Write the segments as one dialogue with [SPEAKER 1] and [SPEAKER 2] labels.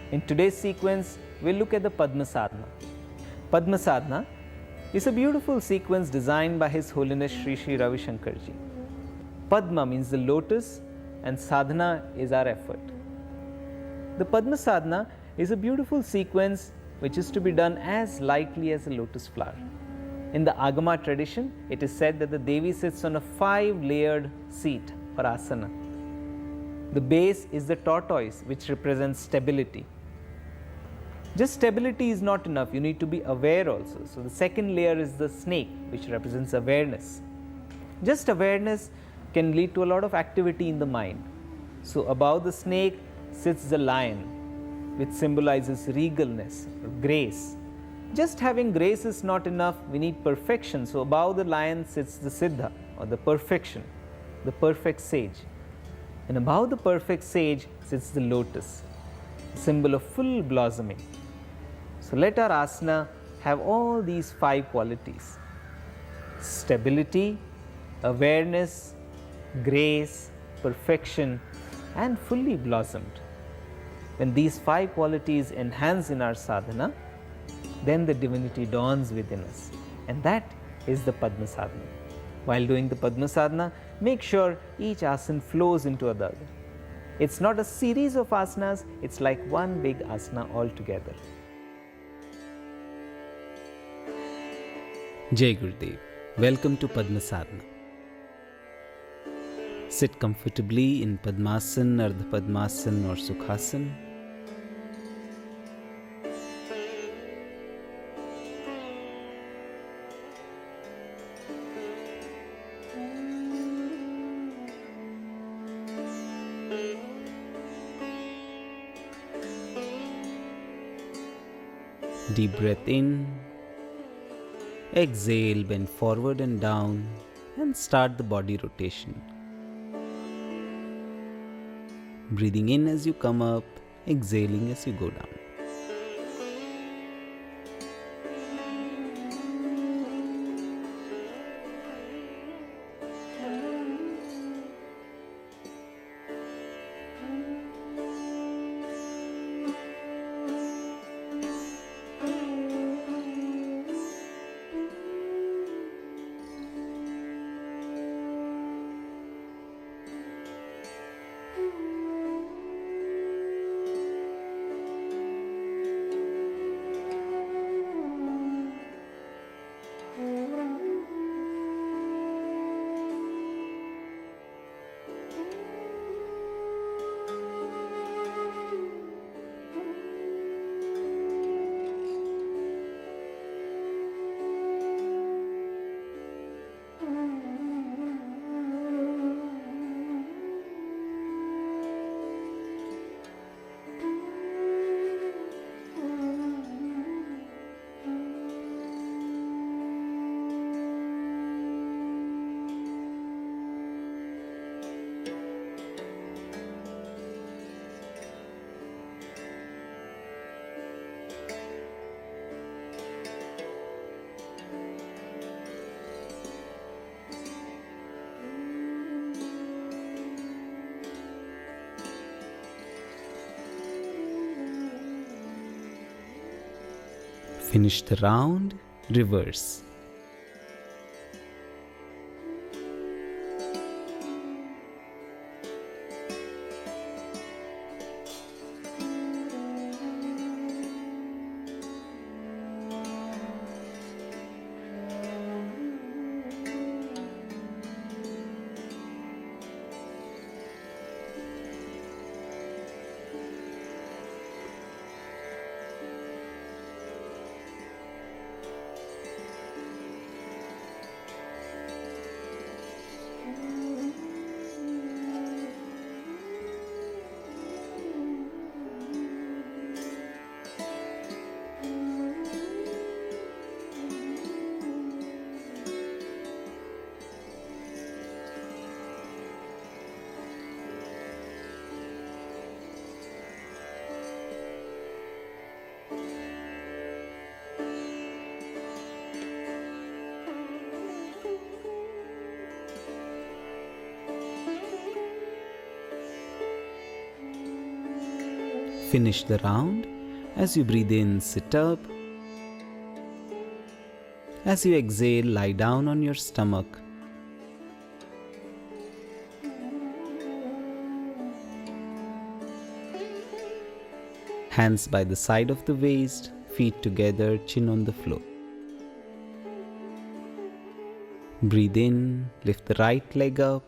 [SPEAKER 1] In today's sequence, we'll look at the Padma Sadhana. Padma Sadhana is a beautiful sequence designed by His Holiness Sri Sri Ravi Shankar Ji. Padma means the lotus and sadhana is our effort. The Padma Sadhana is a beautiful sequence which is to be done as lightly as a lotus flower. In the Agama tradition, it is said that the Devi sits on a 5-layered seat or asana. The base is the tortoise, which represents stability. Just stability is not enough, you need to be aware also. So the second layer is the snake, which represents awareness. Just awareness can lead to a lot of activity in the mind. So above the snake sits the lion, which symbolizes regalness or grace. Just having grace is not enough, we need perfection. So above the lion sits the Siddha or the perfection, the perfect sage. And above the perfect sage sits the lotus, a symbol of full blossoming. So let our asana have all these 5 qualities: stability, awareness, grace, perfection, and fully blossomed. When these 5 qualities enhance in our sadhana, then the divinity dawns within us, and that is the Padma Sadhana. While doing the Padma Sadhana, make sure each asana flows into the other. It's not a series of asanas, it's like one big asana altogether.
[SPEAKER 2] Jai Gurudev. Welcome to Padma Sadhana. Sit comfortably in Padmasana, Ardha Padmasana or Sukhasana. Deep breath in, exhale, bend forward and down, and start the body rotation. Breathing in as you come up, exhaling as you go down. Finish the round, reverse. Finish the round. As you breathe in, sit up. As you exhale, lie down on your stomach. Hands by the side of the waist, feet together, chin on the floor. Breathe in, lift the right leg up.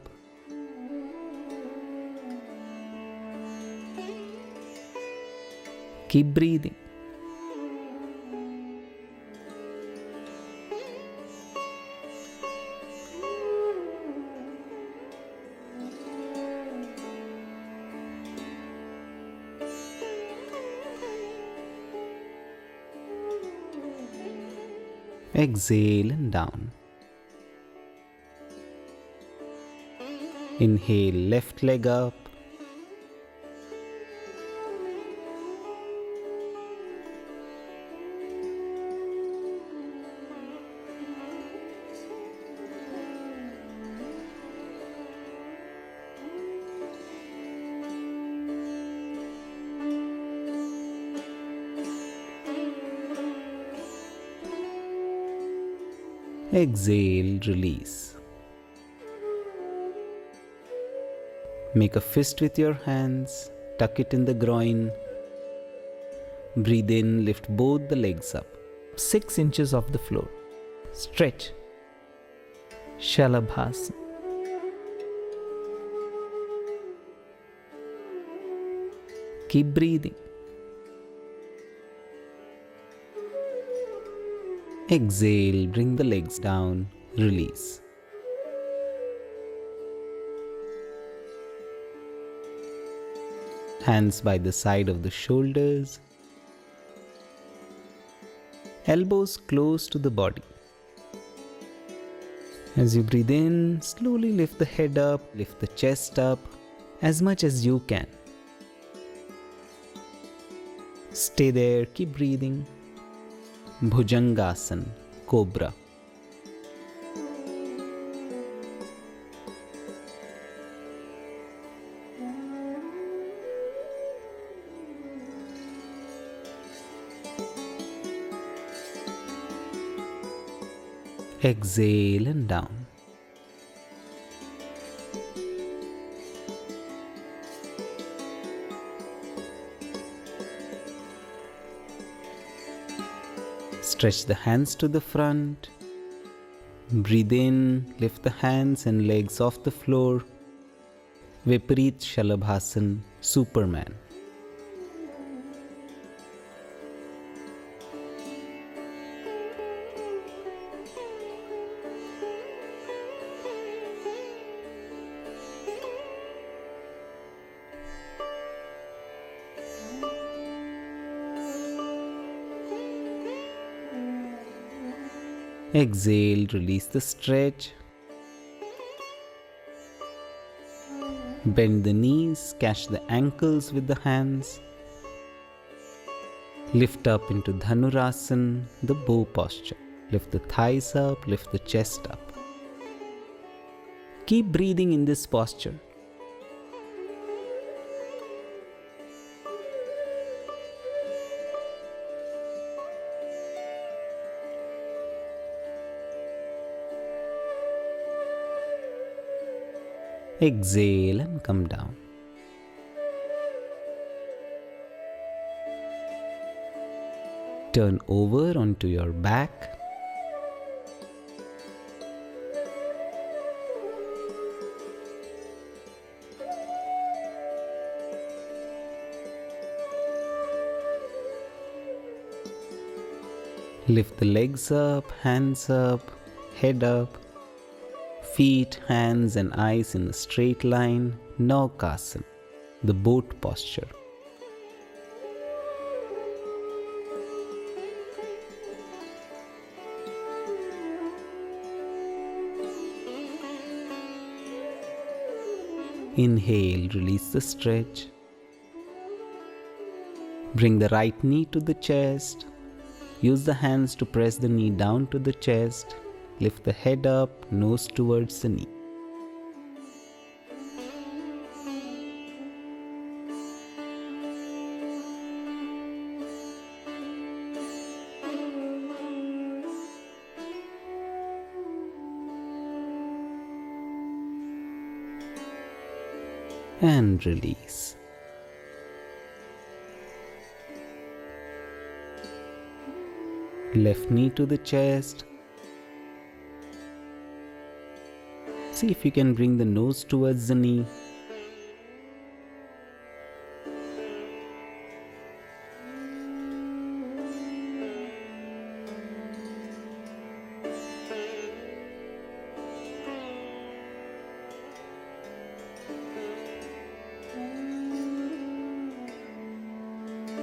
[SPEAKER 2] Keep breathing. Exhale and down. Inhale, left leg up. Exhale, release. Make a fist with your hands, tuck it in the groin. Breathe in, lift both the legs up.
[SPEAKER 1] 6 inches off the floor. Stretch. Shalabhasana. Keep breathing.
[SPEAKER 2] Exhale, bring the legs down, release. Hands by the side of the shoulders. Elbows close to the body. As you breathe in, slowly lift the head up, lift the chest up as much as you can. Stay there, keep breathing. Bhujangasana, Cobra. Exhale and down. Stretch the hands to the front. Breathe in, lift the hands and legs off the floor. Viparit Shalabhasana, Superman. Exhale, release the stretch. Bend the knees, catch the ankles with the hands. Lift up into Dhanurasana, the bow posture. Lift the thighs up, lift the chest up. Keep breathing in this posture. Exhale and come down. Turn over onto your back. Lift the legs up, hands up, head up. Feet, hands and eyes in a straight line, Naukasana, the boat posture. Inhale, release the stretch. Bring the right knee to the chest. Use the hands to press the knee down to the chest. Lift the head up, nose towards the knee. and release. Left knee to the chest. See if you can bring the nose towards the knee.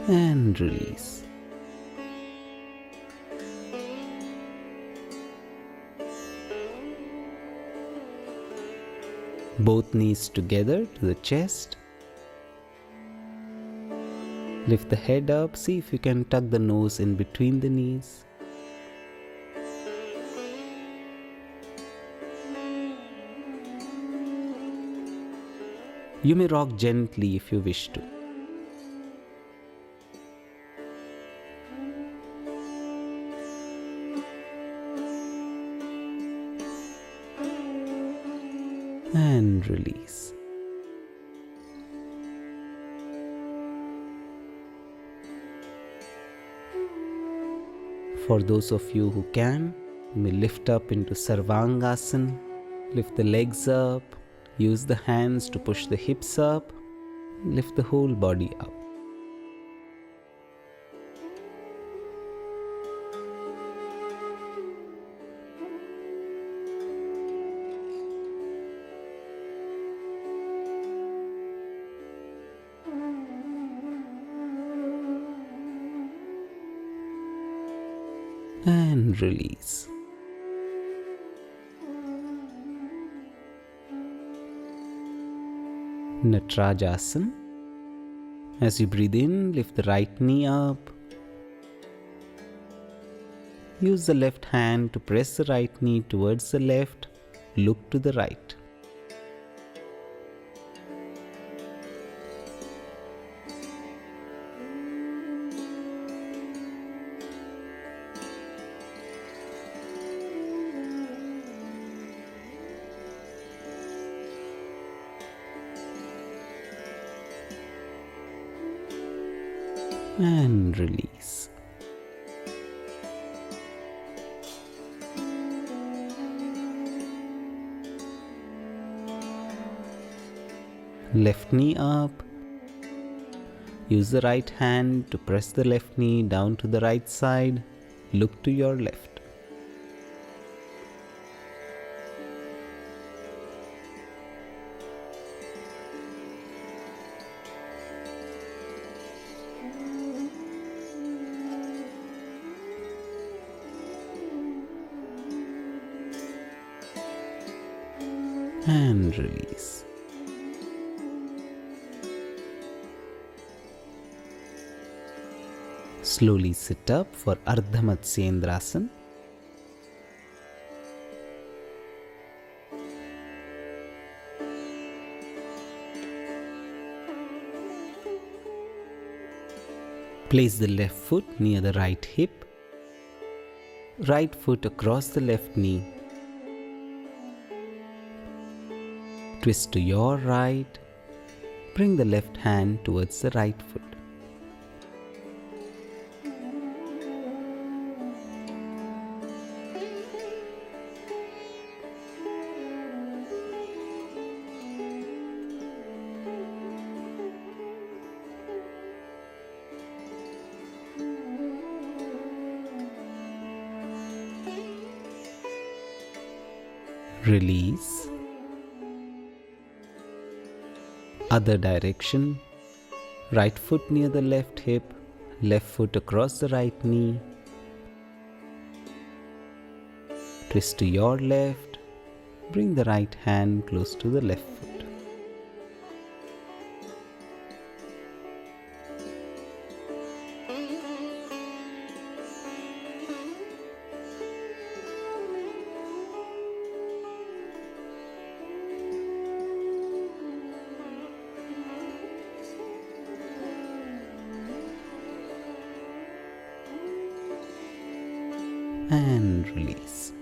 [SPEAKER 2] And release. Both knees together to the chest. Lift the head up, see if you can tuck the nose in between the knees. You may rock gently if you wish to. And release. For those of you who can, you may lift up into Sarvangasana. Lift the legs up. Use the hands to push the hips up. Lift the whole body up. And release. Natarajasana. As you breathe in, lift the right knee up. Use the left hand to press the right knee towards the left. Look to the right. And release. Left knee up. Use the right hand to press the left knee down to the right side. Look to your left. And release. Slowly sit up for Ardha Matsyendrasana. Place the left foot near the right hip. Right foot across the left knee. Twist to your right. Bring the left hand towards the right foot. Release. Other direction. Right foot near the left hip. Left foot across the right knee. Twist to your left. Bring the right hand close to the left foot. And release.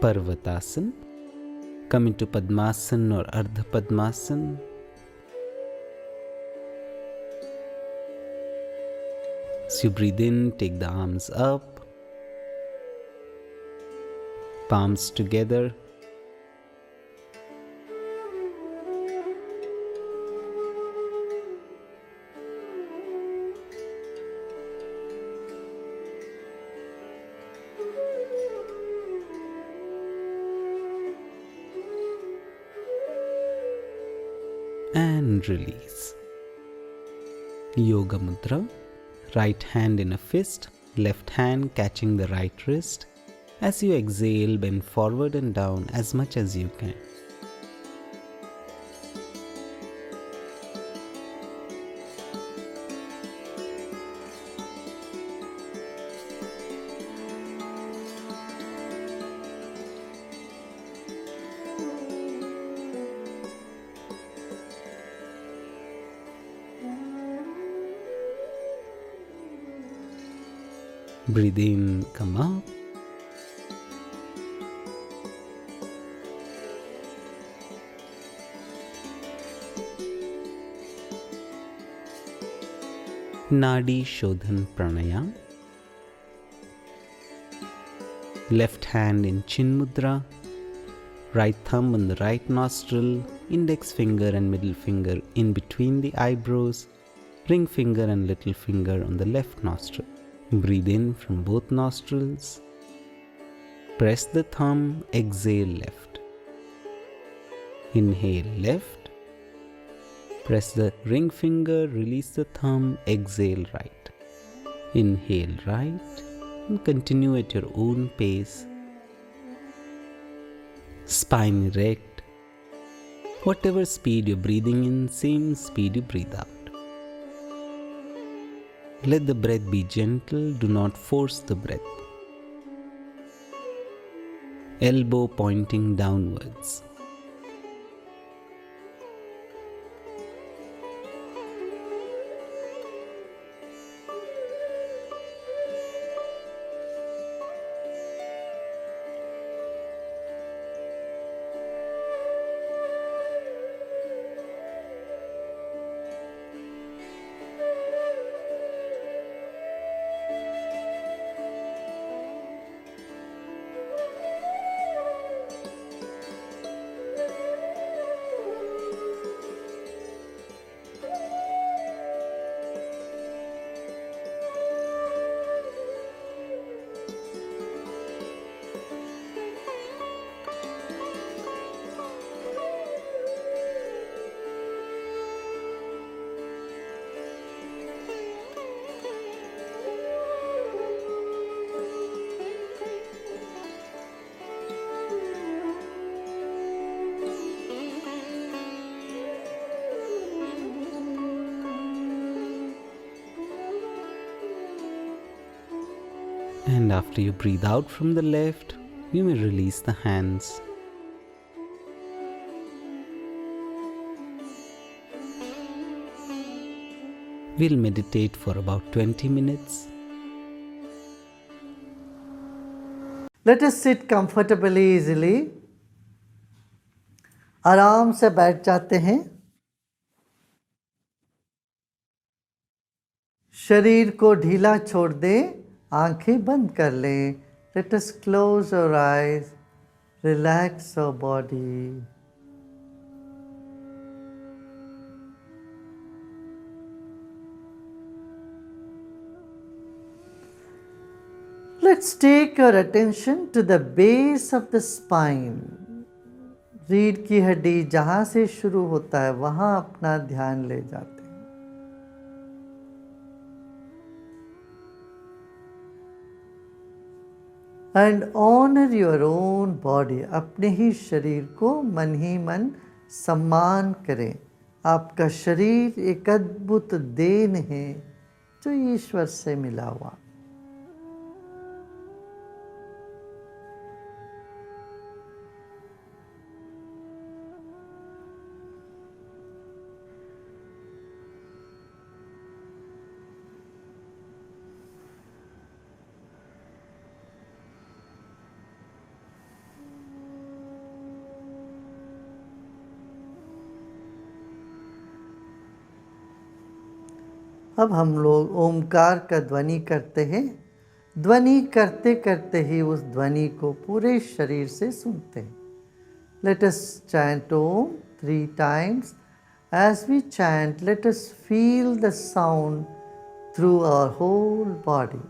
[SPEAKER 2] Parvatasana. Come into Padmasana or Ardha Padmasana. As you breathe in, take the arms up, palms together. And release. Yoga Mudra. Right hand in a fist, left hand catching the right wrist. As you exhale, bend forward and down as much as you can. Breathe in, come up. Nadi Shodhan Pranayam. Left hand in Chin Mudra. Right thumb on the right nostril. Index finger and middle finger in between the eyebrows. Ring finger and little finger on the left nostril. Breathe in from both nostrils. Press the thumb, exhale left. Inhale left. Press the ring finger, release the thumb, exhale right. Inhale right and continue at your own pace. Spine erect. Whatever speed you're breathing in, same speed you breathe out. Let the breath be gentle, do not force the breath. Elbow pointing downwards. And after you breathe out from the left, you may release the hands. We'll meditate for about 20 minutes.
[SPEAKER 3] Let us sit comfortably, easily. आराम से बैठ जाते हैं. शरीर को ढीला छोड़ दें, आंखें बंद कर लें. Let us close our eyes, relax our body. Let's take our attention to the base of the spine. रीढ़ की हड्डी जहाँ से शुरू होता है वहाँ अपना ध्यान ले जाते हैं. And honor your own body. अपने ही शरीर को मन ही मन सम्मान करें. आपका शरीर एक अद्भुत देन है जो ईश्वर से मिला हुआ. अब हम लोग ओमकार का ध्वनि करते हैं। ध्वनि करते करते ही उस ध्वनि को पूरे शरीर से सुनते हैं। Let us chant Om 3 times. As we chant, let us feel the sound through our whole body.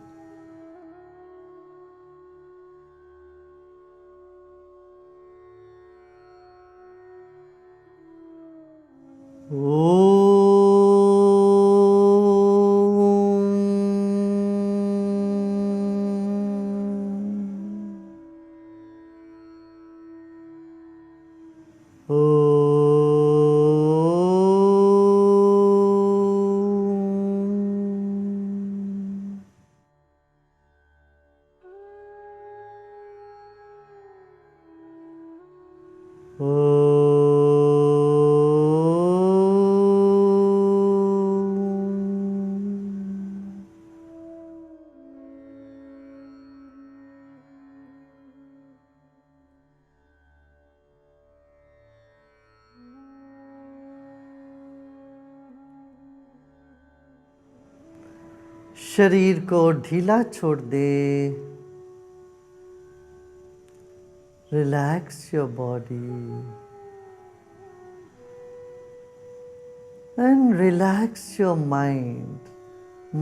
[SPEAKER 3] शरीर को ढीला छोड़ दे। Relax your body and relax your mind.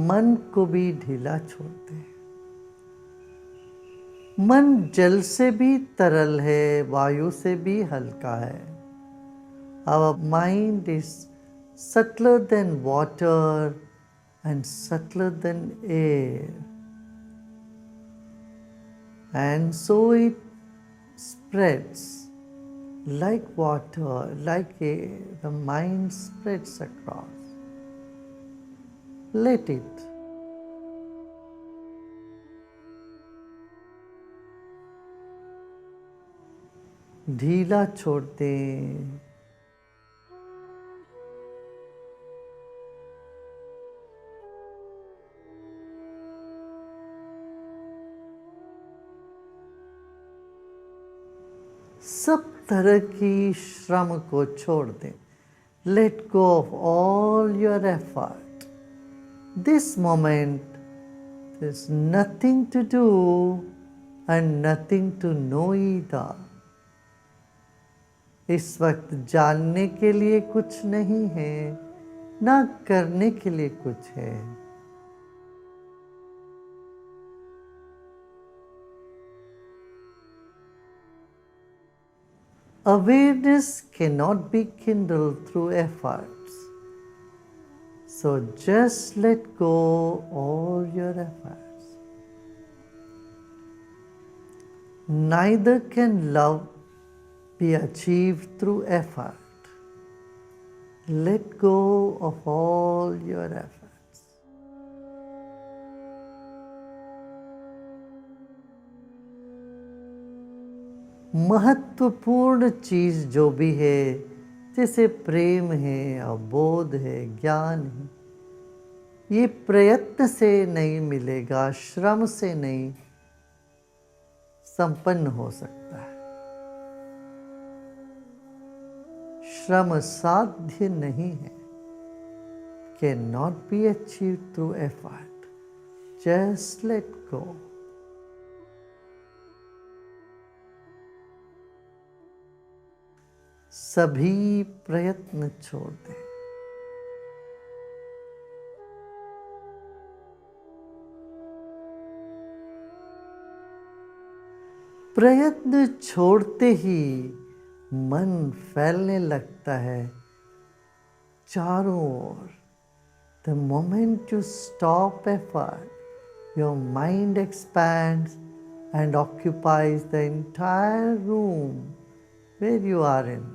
[SPEAKER 3] मन को भी ढीला छोड़ दे। मन जल से भी तरल है, वायु से भी हल्का है। Our mind is subtler than water and subtler than air, and so it spreads like water, like air. The mind spreads across. Let it. ढीला छोड़ दें। सब तरह की श्रम को छोड़ दें। Let go of all your effort. This moment, there's nothing to do and nothing to know either. इस वक्त जानने के लिए कुछ नहीं है, ना करने के लिए कुछ है। Awareness cannot be kindled through efforts. So just let go all your efforts. Neither can love be achieved through effort. Let go of all your efforts. महत्वपूर्ण चीज जो भी है, जैसे प्रेम है, अबोध है, ज्ञान है, ये प्रयत्न से नहीं मिलेगा, श्रम से नहीं संपन्न हो सकता है। श्रम साध्य नहीं है। Can not be achieve through effort. Just let go. सभी प्रयत्न छोड़ दें। प्रयत्न छोड़ते ही मन फैलने लगता है चारों ओर। The moment you stop effort, your mind expands and occupies the entire room where you are in.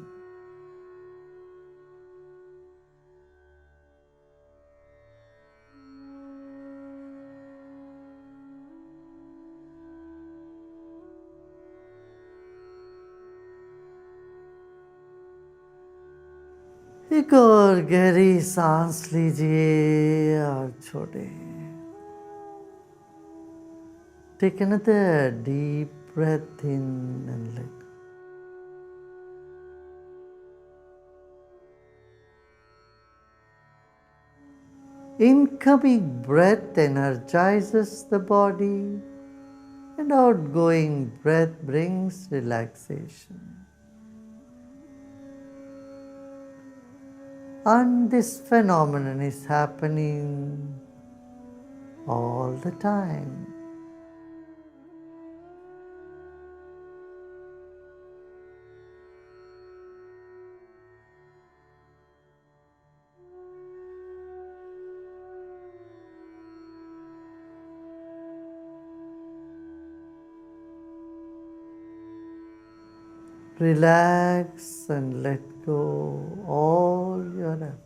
[SPEAKER 3] एक और गहरी सांस लीजिए और छोड़े। Take another deep breath in and let go. Incoming breath energizes the body, and outgoing breath brings relaxation. And this phenomenon is happening all the time. Relax and let go all your efforts.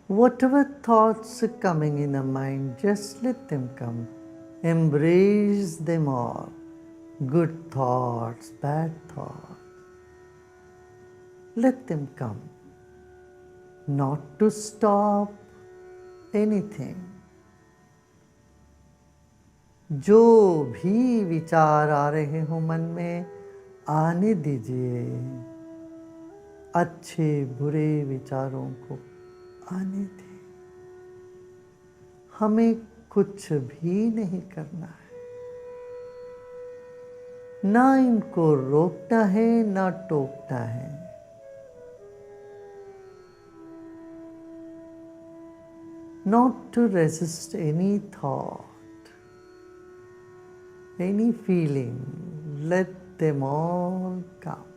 [SPEAKER 3] Whatever thoughts are coming in the mind, just let them come. Embrace them all. Good thoughts, bad thoughts. Let them come. Not to stop anything. जो भी विचार आ रहे हो मन में, आने दीजिए। अच्छे बुरे विचारों को आने दें। हमें कुछ भी नहीं करना है, ना इनको रोकना है ना टोकना है। Not to resist any thought, any feeling, let them all come.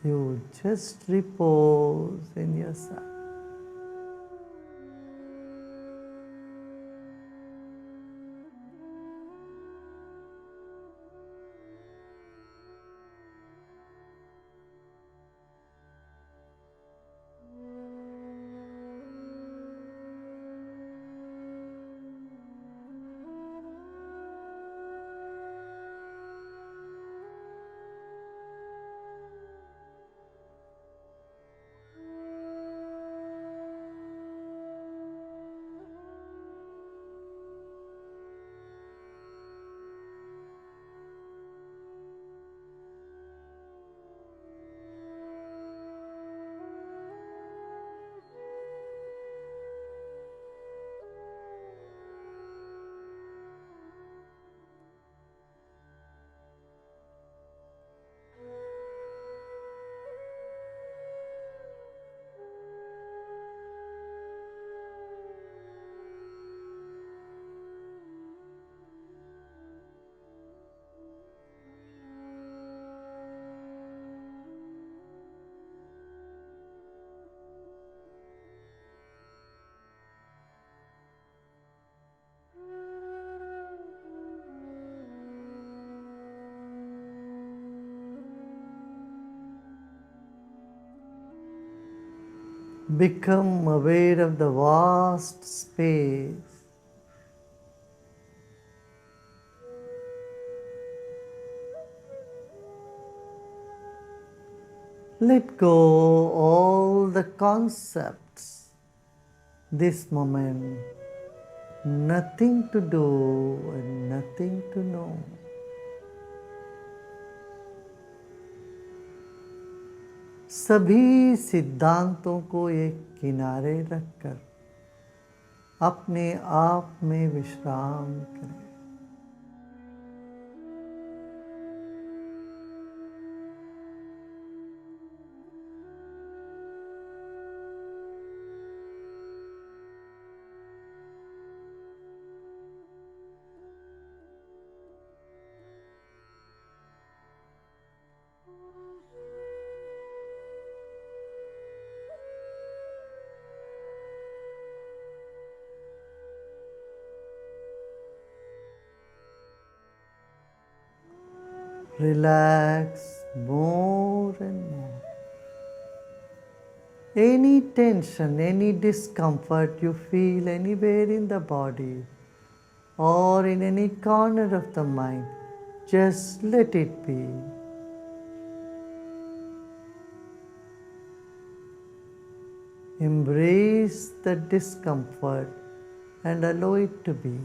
[SPEAKER 3] You just repose in yourself. Become aware of the vast space. Let go all the concepts. This moment, nothing to do and nothing to know. सभी सिद्धांतों को एक किनारे रखकर अपने आप में विश्राम करें। Relax more and more. Any tension, any discomfort you feel anywhere in the body or in any corner of the mind, just let it be. Embrace the discomfort and allow it to be.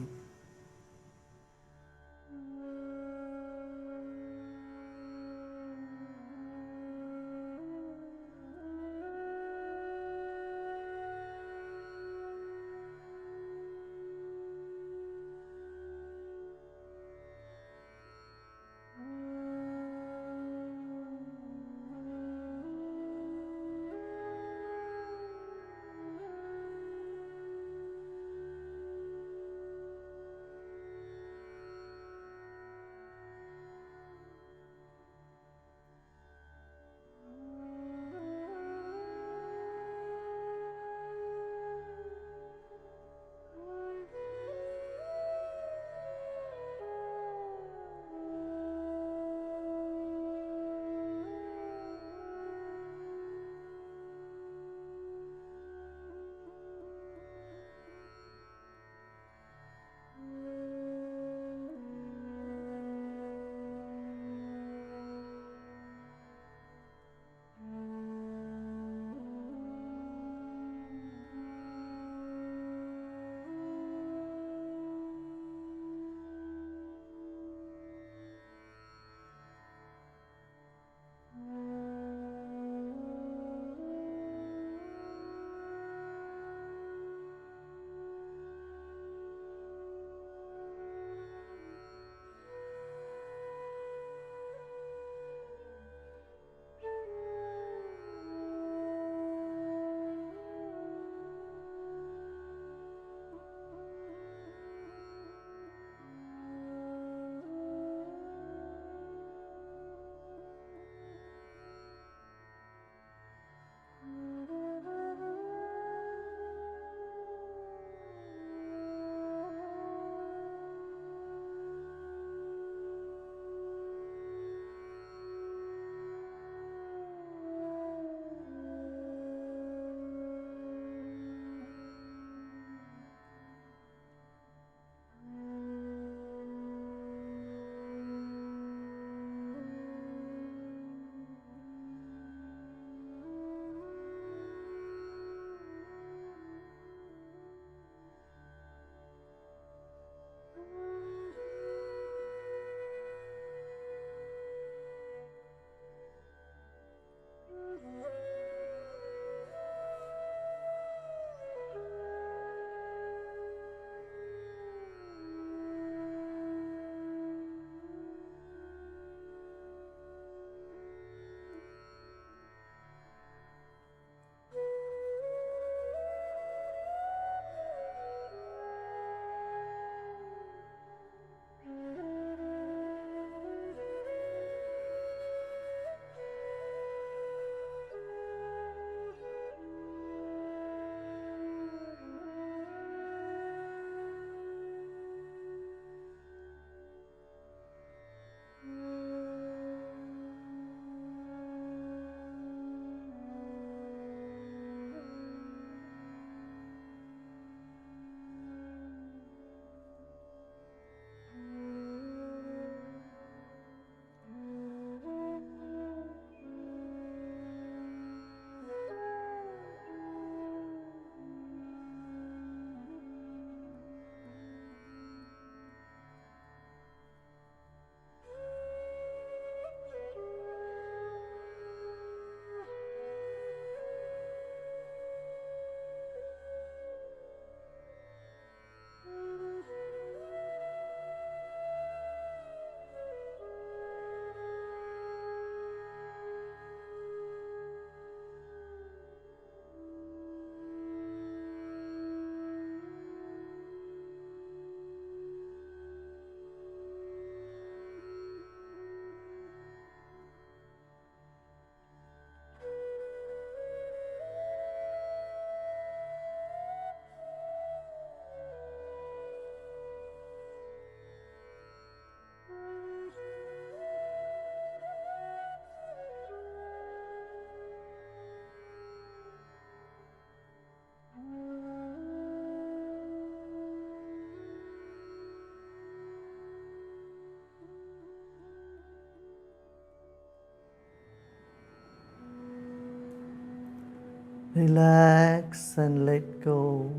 [SPEAKER 3] Relax and let go.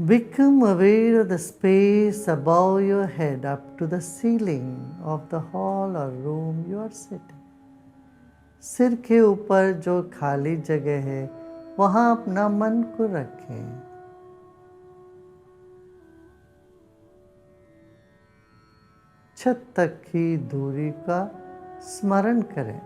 [SPEAKER 3] Become aware of the space above your head up to the ceiling of the hall or room you are sitting. सिर के ऊपर जो खाली जगह है वहाँ अपना मन को रखें। छत तक की दूरी का स्मरण करें।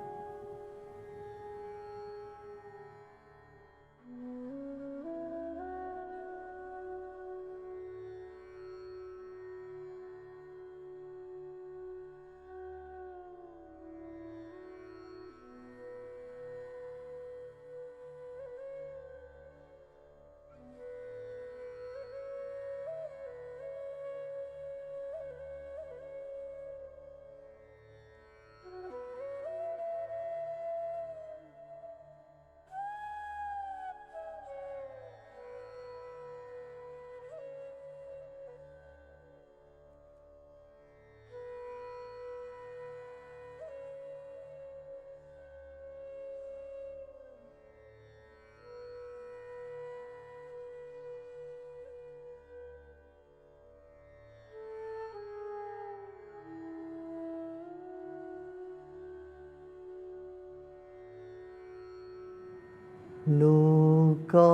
[SPEAKER 3] लोका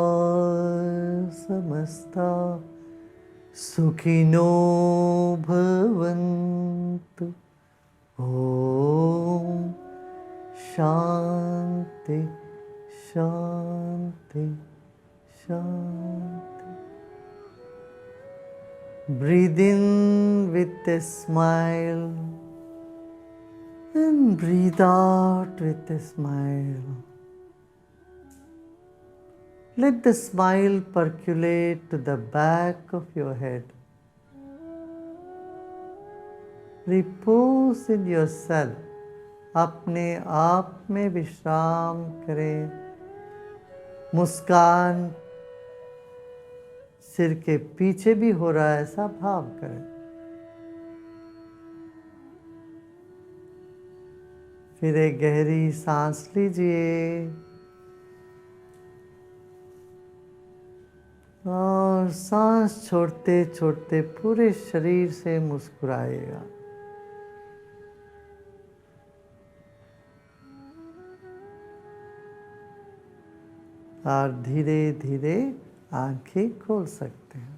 [SPEAKER 3] समस्ता सुखिनो भवन्तु। ओम शांति शांति शांति। Breathe in with a smile and breathe out with a smile. Let the smile percolate to the back of your head. Repose in yourself. अपने आप में विश्राम करें। मुस्कान सिर के पीछे भी हो रहा है ऐसा भाव करें। फिर एक गहरी सांस लीजिए और सांस छोड़ते छोड़ते पूरे शरीर से मुस्कुराएगा। और धीरे धीरे आंखें खोल सकते हैं।